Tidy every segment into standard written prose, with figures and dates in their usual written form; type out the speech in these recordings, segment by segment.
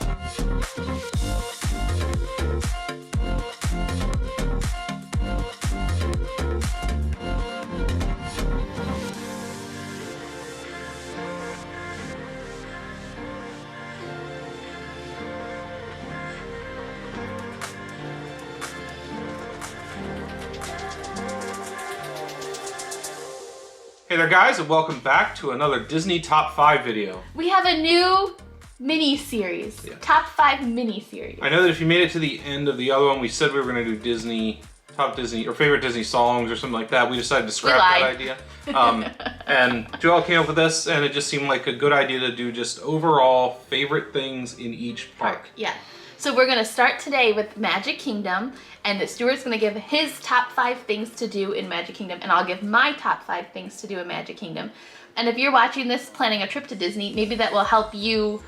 Hey there guys, and welcome back to another Disney Top 5 video. We have a new mini-series, Top 5 mini-series. I know that if you made it to the end of the other one, we said we were going to do Disney, top Disney, or favorite Disney songs or something like that. We decided to scrap that idea. And Joelle came up with this, and it just seemed like a good idea to do just overall favorite things in each park. Yeah. So we're going to start today with Magic Kingdom, and Stuart's going to give his top 5 things to do in Magic Kingdom, and I'll give my top 5 things to do in Magic Kingdom. And if you're watching this planning a trip to Disney, maybe that will help you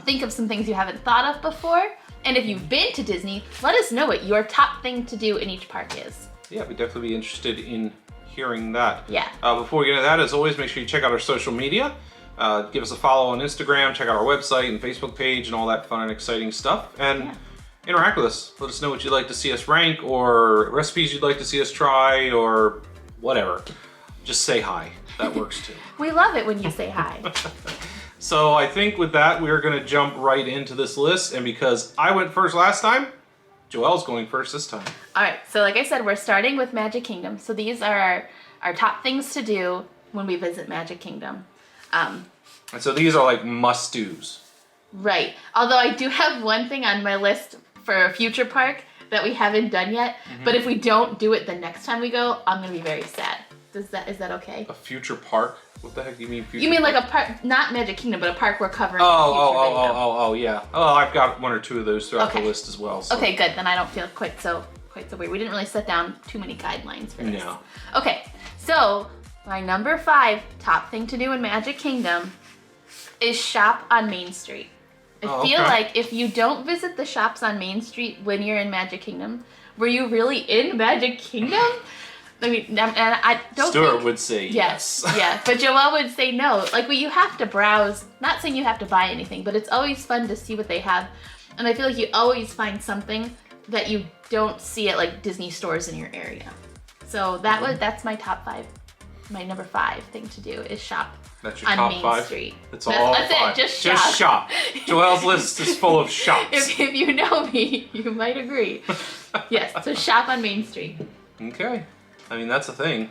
think of some things you haven't thought of before. And if you've been to Disney, let us know what your top thing to do in each park is. Yeah, we'd definitely be interested in hearing that. Yeah. Before we get into that, as always, make sure you check out our social media. Give us a follow on Instagram, check out our website and Facebook page and all that fun and exciting stuff. And interact with us. Let us know what you'd like to see us rank, or recipes you'd like to see us try, or whatever. Just say hi. That works too. We love it when you say hi. So I think with that, we're going to jump right into this list. And because I went first last time, Joelle's going first this time. All right. So like I said, we're starting with Magic Kingdom. So these are our top things to do when we visit Magic Kingdom. And so these are like must-dos. Right. Although I do have one thing on my list for a future park that we haven't done yet. But if we don't do it the next time we go, I'm going to be very sad. Is that okay? A future park? What the heck do you mean future? You mean like a park, not Magic Kingdom, but a park we're covering. Oh, yeah. Oh, I've got one or two of those throughout the list as well. So. Okay, good. Then I don't feel quite so weird. We didn't really set down too many guidelines for this. No. Okay, so my number 5 top thing to do in Magic Kingdom is shop on Main Street. I feel like if you don't visit the shops on Main Street when you're in Magic Kingdom, were you really in Magic Kingdom? I mean, and I don't Stuart would say yes. Yeah, but Joelle would say no. Like, well, you have to browse. Not saying you have to buy anything, but it's always fun to see what they have. And I feel like you always find something that you don't see at like Disney stores in your area. So that's my top 5. My number 5 thing to do is shop. That's your on top Main 5? Street. That's all That's 5. it, just shop. Just shop. Joelle's list is full of shops. If you know me, you might agree. Yes, so shop on Main Street. Okay. I mean, that's the thing.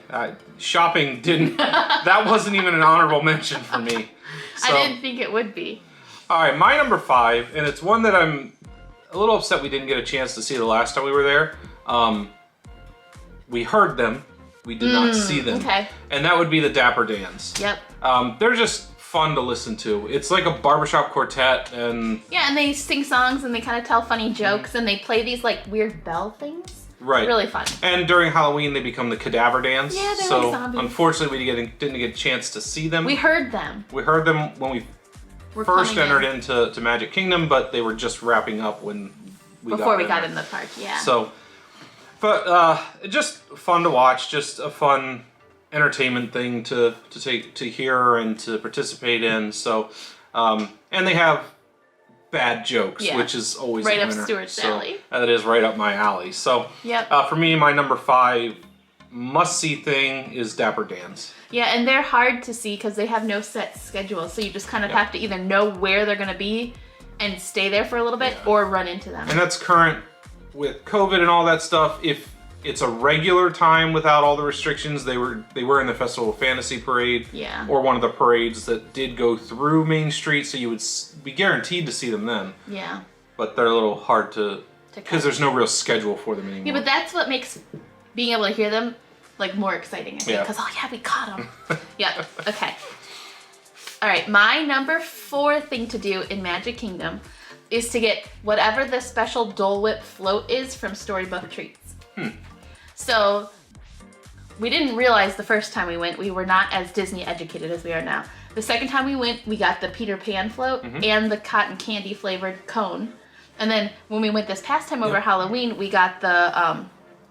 Shopping didn't, that wasn't even an honorable mention for me. So, I didn't think it would be. All right, my number 5, and it's one that I'm a little upset we didn't get a chance to see the last time we were there. We heard them. We did not see them. Okay. And that would be the Dapper Dans. Yep. They're just fun to listen to. It's like a barbershop quartet, and yeah, and they sing songs and they kind of tell funny jokes and they play these like weird bell things. Right. Really fun. And during Halloween, they become the Cadaver Dance. Yeah, they're so like zombies. Unfortunately, we didn't get a chance to see them. We heard them. We heard them when we first entered into Magic Kingdom, but they were just wrapping up when we got in the park. Yeah. So, but just fun to watch. Just a fun entertainment thing to hear and to participate in. So, and they have bad jokes, which is always right a up winner. Stuart's alley. That is right up my alley. So, for me, my number 5 must-see thing is Dapper Dans. Yeah, and they're hard to see because they have no set schedule, so you just kind of have to either know where they're going to be and stay there for a little bit, or run into them. And that's current with COVID and all that stuff. If it's a regular time without all the restrictions, they were in the Festival of Fantasy Parade, or one of the parades that did go through Main Street, so you would be guaranteed to see them then. Yeah. But they're a little hard to because there's no real schedule for them anymore. Yeah, but that's what makes being able to hear them like more exciting, I think, because we caught them. Yeah. Okay. All right, my number 4 thing to do in Magic Kingdom is to get whatever the special Dole Whip float is from Storybook Treats. So we didn't realize the first time we went, we were not as Disney educated as we are now. The second time we went, we got the Peter Pan float and the cotton candy flavored cone. And then when we went this past time over Halloween, we got the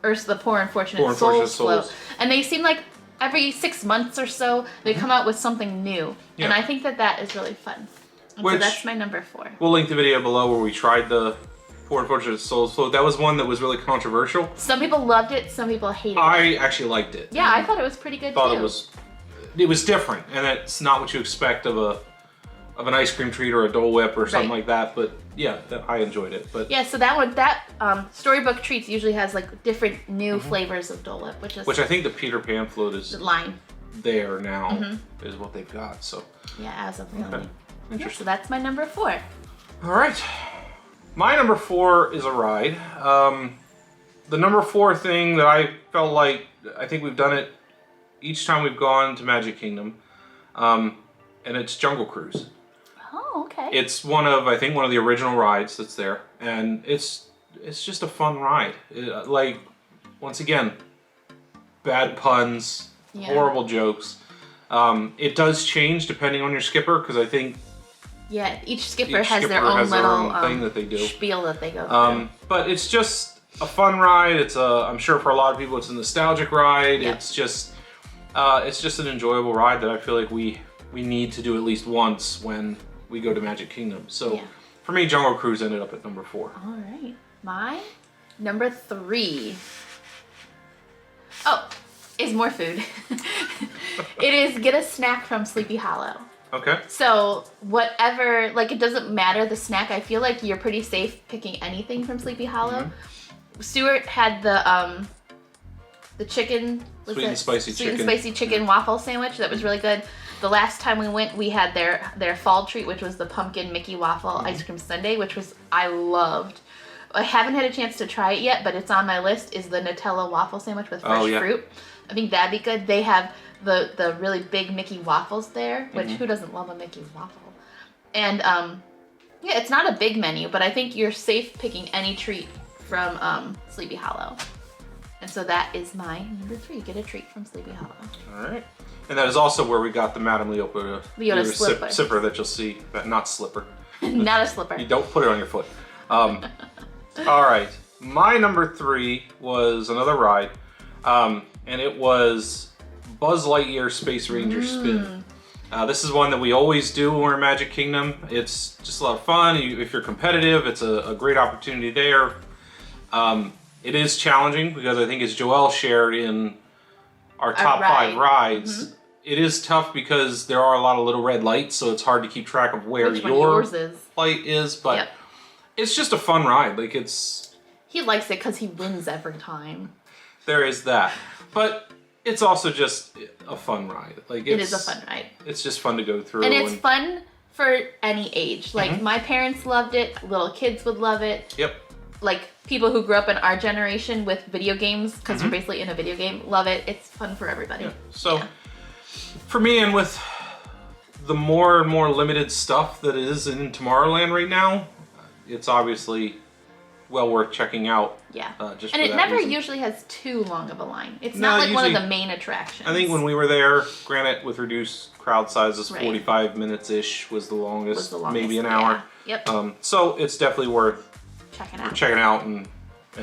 Ursula the Poor Unfortunate Souls float. And they seem like every 6 months or so, they come out with something new. And I think that is really fun. So that's my number 4. We'll link the video below where we tried the Poor Unfortunate Souls float. That was one that was really controversial. Some people loved it, some people hated it. I actually liked it. Yeah, I thought it was pretty good too. It was different, and it's not what you expect of an ice cream treat or a Dole Whip or something like that. But yeah, I enjoyed it. But yeah, so Storybook Treats usually has like different new flavors of Dole Whip, which I think the Peter Pan float is the line there now is what they've got. So yeah, as of now. Okay. Interesting. So that's my number 4. All right, my number 4 is a ride. The number 4 thing that I felt like, I think we've done it each time we've gone to Magic Kingdom, and it's Jungle Cruise. Oh, okay. It's one of the original rides that's there, and it's just a fun ride. Like, once again, bad puns, horrible jokes. It does change depending on your skipper, because I think each skipper has their own little thing that they do. Spiel that they go through. But it's just a fun ride. I'm sure for a lot of people it's a nostalgic ride. Yeah. It's just an enjoyable ride that I feel like we need to do at least once when we go to Magic Kingdom. So for me, Jungle Cruise ended up at number 4. All right, my number 3. Is more food. It is get a snack from Sleepy Hollow. Okay. So whatever, like, it doesn't matter the snack. I feel like you're pretty safe picking anything from Sleepy Hollow. Stuart had the chicken, sweet and spicy chicken waffle sandwich that was really good. The last time we went, we had their fall treat, which was the pumpkin Mickey waffle ice cream sundae, which I loved. I haven't had a chance to try it yet, but it's on my list, is the Nutella waffle sandwich with fresh fruit. I think that'd be good. They have the really big Mickey waffles there, which who doesn't love a Mickey waffle? And it's not a big menu, but I think you're safe picking any treat from Sleepy Hollow. And so that is my number 3. Get a treat from Sleepy Hollow. All right. And that is also where we got the Madame Leota sipper that you'll see, but not slipper. Not a slipper. You don't put it on your foot. All right. My number 3 was another ride, and it was Buzz Lightyear Space Ranger Spin. This is one that we always do when we're in Magic Kingdom. It's just a lot of fun. If you're competitive, it's a great opportunity there. It is challenging because I think, as Joelle shared in our top 5 rides, it is tough because there are a lot of little red lights, so it's hard to keep track of where yours light is. But it's just a fun ride. Like, he likes it because he wins every time. There is that, but it's also just a fun ride. Like, it is a fun ride. It's just fun to go through, and it's fun for any age. Like, my parents loved it. Little kids would love it. Yep. Like, people who grew up in our generation with video games, because you're basically in a video game, love it. It's fun for everybody. Yeah. So, for me, and with the more and more limited stuff that is in Tomorrowland right now, it's obviously well worth checking out. Yeah. Just and for it that never reason. Usually has too long of a line. It's not like one of the main attractions. I think when we were there, granted with reduced crowd sizes, 45 minutes-ish was the longest, maybe an hour. Yeah. Yep. So it's definitely worth checking out and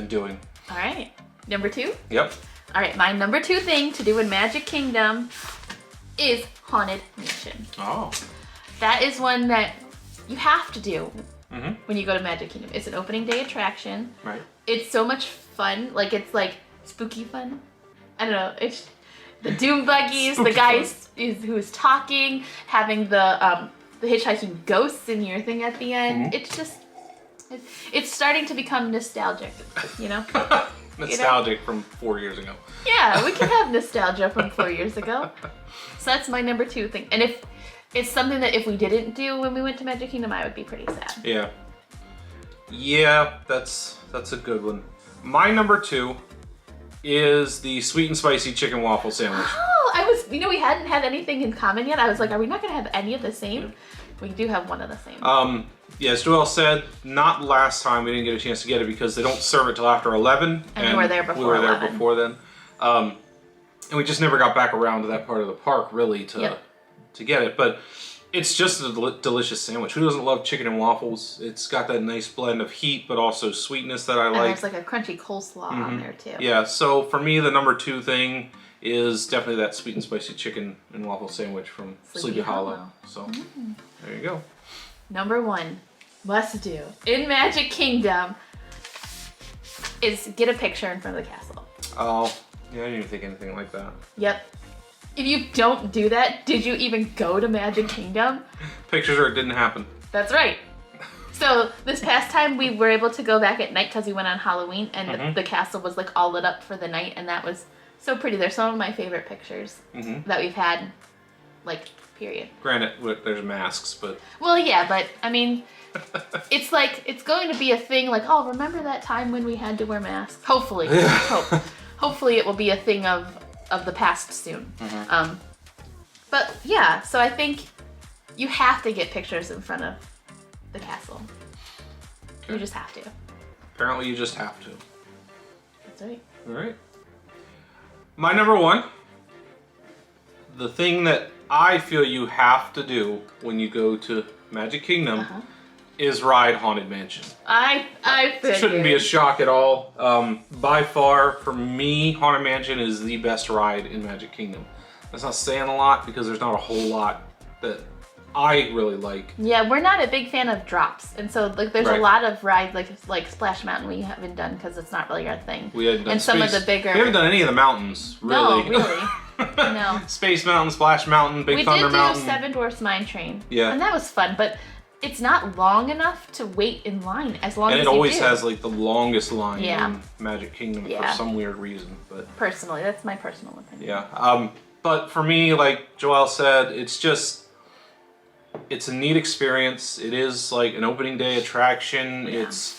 doing. All right. Number 2? Yep. All right. My number 2 thing to do in Magic Kingdom is Haunted Mansion. Oh. That is one that you have to do when you go to Magic Kingdom. It's an opening day attraction. Right. It's so much fun. Like, it's like spooky fun. I don't know. It's the doom buggies, the guy who is talking, having the hitchhiking ghosts in your thing at the end. It's just, it's starting to become nostalgic, you know? Nostalgic from 4 years ago. Yeah, we can have nostalgia from 4 years ago. So that's my number 2 thing. And if it's something that if we didn't do when we went to Magic Kingdom, I would be pretty sad. Yeah. Yeah, that's a good one. My number 2 is the sweet and spicy chicken waffle sandwich. Oh, we hadn't had anything in common yet. I was like, are we not going to have any of the same? Yeah. We do have one of the same. Yeah, as Joelle said, not last time we didn't get a chance to get it because they don't serve it till after 11. And we were there before then. And we just never got back around to that part of the park, really, to get it. But it's just a delicious sandwich. Who doesn't love chicken and waffles? It's got that nice blend of heat, but also sweetness that I like. And there's like a crunchy coleslaw on there, too. Yeah, so for me, the number 2 thing is definitely that sweet and spicy chicken and waffle sandwich from Sleepy Hollow. So, there you go. number one must do in Magic Kingdom is get a picture in front of the castle. Oh, yeah, I didn't even think anything like that. Yep. If you don't do that, did you even go to Magic Kingdom? Pictures or it didn't happen. That's right. So this past time we were able to go back at night because we went on Halloween and the castle was like all lit up for the night and that was so pretty. They're some of my favorite pictures that we've had, like, period. Granted, there's masks, but... Well, yeah, but I mean, it's like, it's going to be a thing like, oh, remember that time when we had to wear masks? Hopefully. Hopefully it will be a thing of the past soon. But yeah, so I think you have to get pictures in front of the castle. Okay. You just have to. Apparently you just have to. That's right. All right. My number one, the thing that I feel you have to do when you go to Magic Kingdom is ride Haunted Mansion. I figured. Shouldn't be a shock at all. By far, for me, Haunted Mansion is the best ride in Magic Kingdom. That's not saying a lot because there's not a whole lot that I really like. Yeah, we're not a big fan of drops, and so like there's a lot of rides like Splash Mountain we haven't done because it's not really our thing. We haven't done and some of the bigger. We haven't done any of the mountains, really. No, really. No. Space Mountain, Splash Mountain, Big Thunder Mountain. We did do Seven Dwarfs Mine Train. Yeah. And that was fun, but it's not long enough to wait in line as long as you do. And it always has like the longest line in Magic Kingdom for some weird reason. But personally, that's my personal opinion. Yeah. But for me, like Joelle said, it's a neat experience. It is like an opening day attraction. Yeah. It's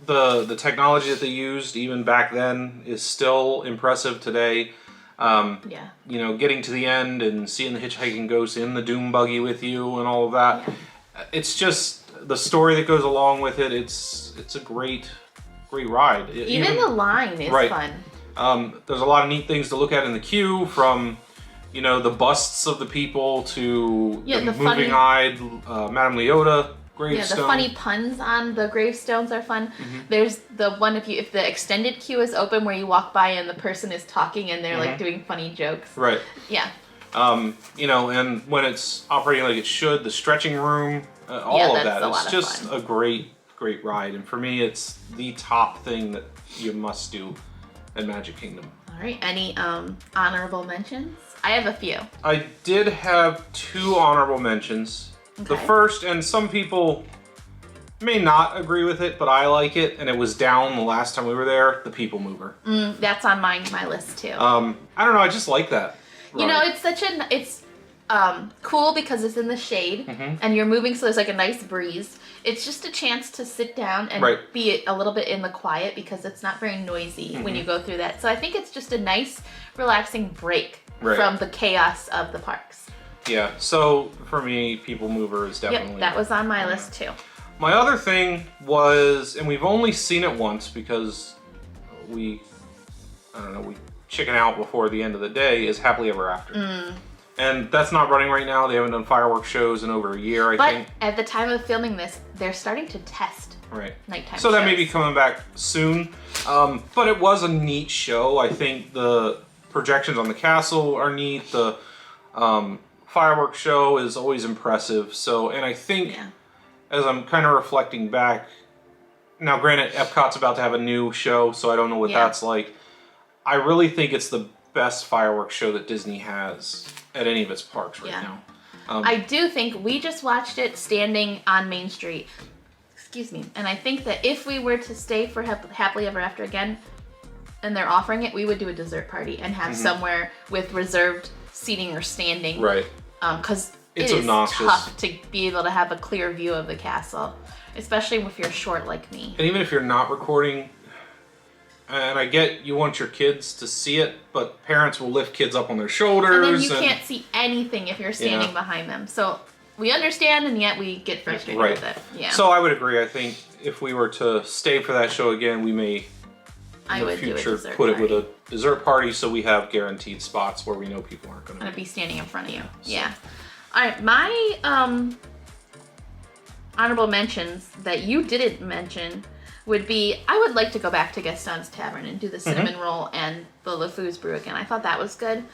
the technology that they used even back then is still impressive today. You know, getting to the end and seeing the hitchhiking ghost in the Doom buggy with you and all of that. Yeah. It's just the story that goes along with it. It's a great ride. Even the line is fun. There's a lot of neat things to look at in the queue, from you know, the busts of the people to the moving-eyed Madame Leota gravestone. Yeah, the funny puns on the gravestones are fun. There's the one if the extended queue is open where you walk by and the person is talking and they're like doing funny jokes. Right. Yeah. You know, and when it's operating like it should, the stretching room, all of that. It's just a great ride. And for me, it's the top thing that you must do at Magic Kingdom. All right. Any honorable mentions? I have a few. I did have 2 honorable mentions. Okay. The first, and some people may not agree with it, but I like it, and it was down the last time we were there, the People Mover. That's on my list too. I don't know, I just like that. You know, it's cool because it's in the shade and you're moving, so there's like a nice breeze. It's just a chance to sit down and be a little bit in the quiet because it's not very noisy when you go through that. So I think it's just a nice, relaxing break from the chaos of the parks. Yeah, so for me, People Mover is definitely... Yep, that was on my list too. My other thing was, and we've only seen it once because we chicken out before the end of the day, is Happily Ever After. And that's not running right now. They haven't done fireworks shows in over a year, I think. But at the time of filming this, they're starting to test nighttime so shows. That may be coming back soon. But it was a neat show. I think the projections on the castle are neat. The fireworks show is always impressive. So, and I think as I'm kind of reflecting back, now granted, Epcot's about to have a new show, so I don't know what that's like. I really think it's the best fireworks show that Disney has at any of its parks right now. I do think we just watched it standing on Main Street. Excuse me. And I think that if we were to stay for Happily Ever After again, and they're offering it, we would do a dessert party and have somewhere with reserved seating or standing. Right. Because it's obnoxious. Tough to be able to have a clear view of the castle, especially if you're short like me. And even if you're not recording, and I get you want your kids to see it, but parents will lift kids up on their shoulders. And then you can't see anything if you're standing behind them. So we understand, and yet we get frustrated with it. Yeah. So I would agree. I think if we were to stay for that show again, we may in the future put it with a dessert party so we have guaranteed spots where we know people aren't going to be standing in front of you. So. Yeah. All right. My honorable mentions that you didn't mention would be, I would like to go back to Gaston's Tavern and do the cinnamon roll and the LeFou's brew again. I thought that was good.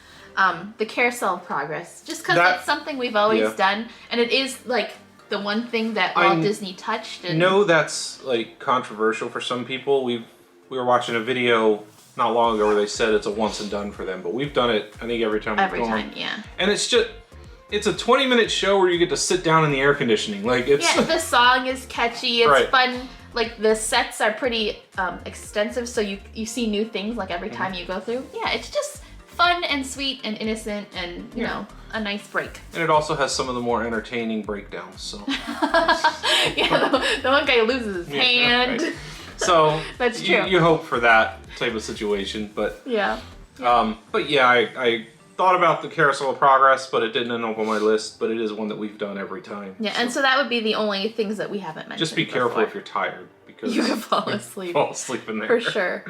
the Carousel of Progress, just because That- it's something we've always done, and it is like the one thing that Walt Disney touched. And know that's like controversial for some people. We were watching a video not long ago where they said it's a once and done for them, but we've done it, I think, every time we've gone. Every time, yeah. And it's a 20-minute show where you get to sit down in the air conditioning. Like, it's... Yeah, the song is catchy, it's Right. fun. Like, the sets are pretty extensive, so you see new things like every time you go through. Yeah, it's just fun and sweet and innocent and, you know, a nice break. And it also has some of the more entertaining breakdowns, so... Yeah, the one guy loses his hand. Right. So, That's true. You hope for that type of situation, but... Yeah. But yeah, I thought about the Carousel of Progress, but it didn't end up on my list, but it is one that we've done every time. Yeah, and so that would be the only things that we haven't mentioned. Just be careful before. if you're tired, because You can fall asleep. fall asleep in there. For sure.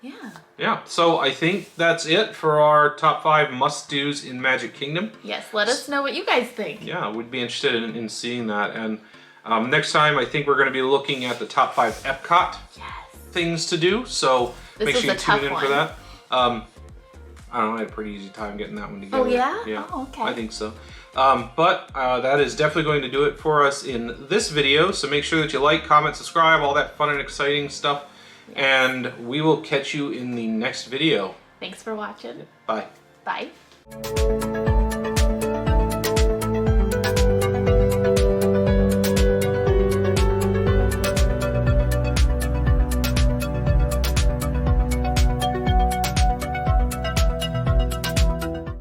Yeah. Yeah, so I think that's it for our top 5 must-dos in Magic Kingdom. Yes, let us know what you guys think. Yeah, we'd be interested in seeing that. And next time, I think we're going to be looking at the top 5 Epcot things to do, so make sure you tune in for that. I don't know, I had a pretty easy time getting that one together. Oh, yeah? Yeah, Oh, okay. I think so. But that is definitely going to do it for us in this video, so make sure that you like, comment, subscribe, all that fun and exciting stuff. And we will catch you in the next video. Thanks for watching. Bye. Bye.